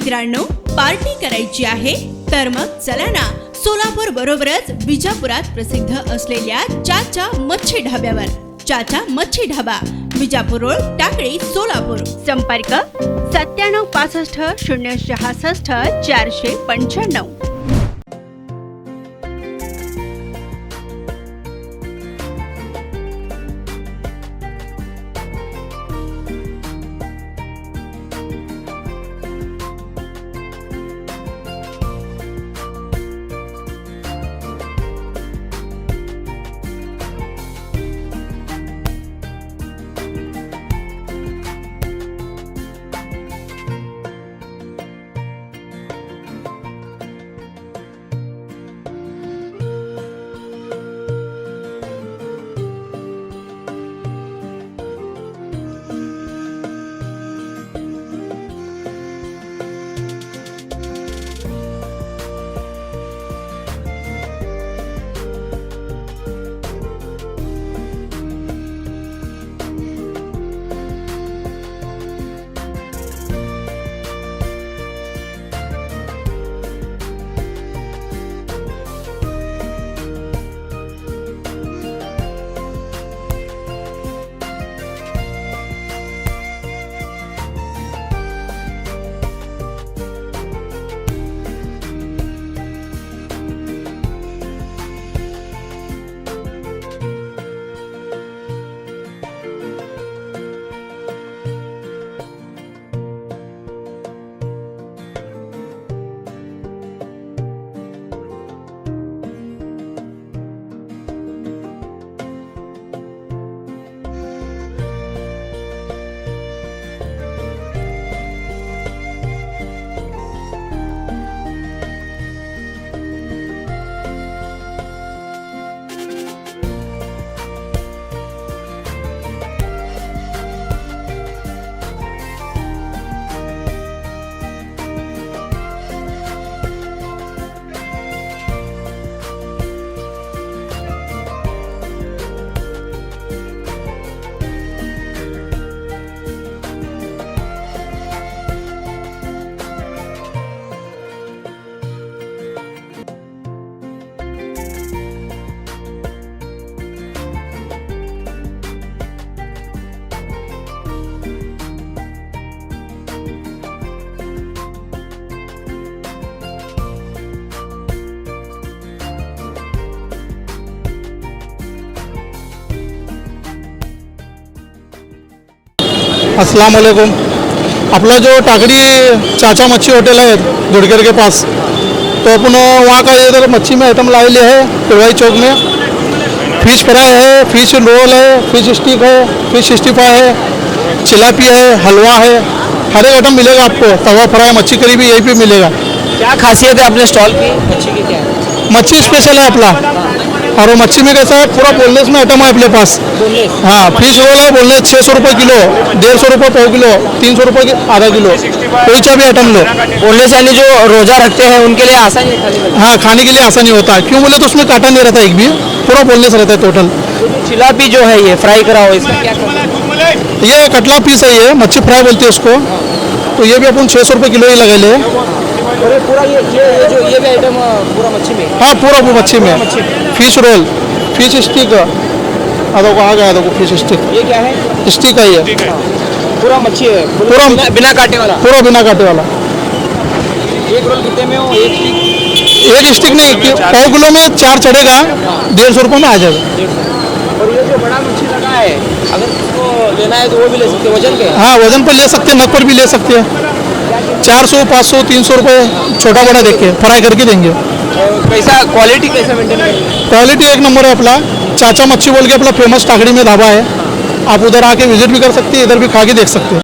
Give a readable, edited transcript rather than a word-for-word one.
मित्रांनो, पार्टी करायची आहे तर मग चला ना, सोलापूर बरोबरच विजापुरात प्रसिद्ध असलेल्या चाचा मच्छी ढाब्यावर. चाचा मच्छी ढाबा, विजापूर रोड, टाकळी, सोलापूर. संपर्क 9765 066 495. अस्सलाम वालेकुम. अपना जो टाकड़ी चाचा मच्छी होटल है दुड़केर के पास, तो अपन वहाँ का इधर मच्छी में आइटम लाए लिए है. पिरवाई चौक में फिश फ्राई है, फिश रोल है, फिश स्टिक है, फिश 65 है, चिलापिया है, हलवा है, हर एक आइटम मिलेगा आपको. तवा फ्राई, मच्छी करी भी यहीं पे मिलेगा. क्या खासियत है अपने स्टॉल की मच्छी की? क्या है? मच्छी स्पेशल है अपना. और वो मच्छी में कैसा है, पूरा बोनलेस में आइटम है अपने पास. हाँ, फिश रोल है बोनलेस 600 रुपये किलो, 150 रुपये पाव किलो, 300 रुपये आधा किलो, कोई सा भी आइटम लो. बोनलेस यानी जो रोजा रखते हैं उनके लिए आसानी है खाने में? हाँ, खाने के लिए आसानी होता है. क्यों बोले तो उसमें काटा नहीं रहता एक भी, पूरा बोनलेस रहता है टोटल. चिलापी जो है ये फ्राई करा हुआ, इसका क्या है? ये कटला पीस है, ये मच्छी फ्राई बोलते हैं उसको. तो ये भी अपन 600 रुपये किलो ही लगा ले. और पूरा ये भी आइटम पूरा मच्छी में? हाँ, पूरा वो मच्छी में. फिश रोल, फिश स्टिक, देखो आ गया, देखो फिश स्टिक. ये क्या है? स्टिक है ये. पूरा मच्छी है, पूरा बिना काटे वाला? पूरा बिना काटे वाला. एक रोल कितने में हो? एक स्टिक नहीं, पाव किलो में 4 चढ़ेगा, 150 रुपये में आ जाएगा. और ये जो बड़ा मच्छी लगा है, अगर उसको लेना है तो वो भी ले सकते हैं? वजन के? हाँ, वजन पर ले सकते हैं, नग पर भी ले सकते हैं. 400, 500, 300 रुपये छोटा बड़ा देख के फ्राई करके देंगे. कैसा क्वालिटी कैसा मेंटेन करेंगे? क्वालिटी एक नंबर है. अपना चाचा मच्छी बोल के अपना फेमस टाकड़ी में ढाबा है. आप उधर आके विजिट भी कर सकते हैं, इधर भी खा के देख सकते हैं.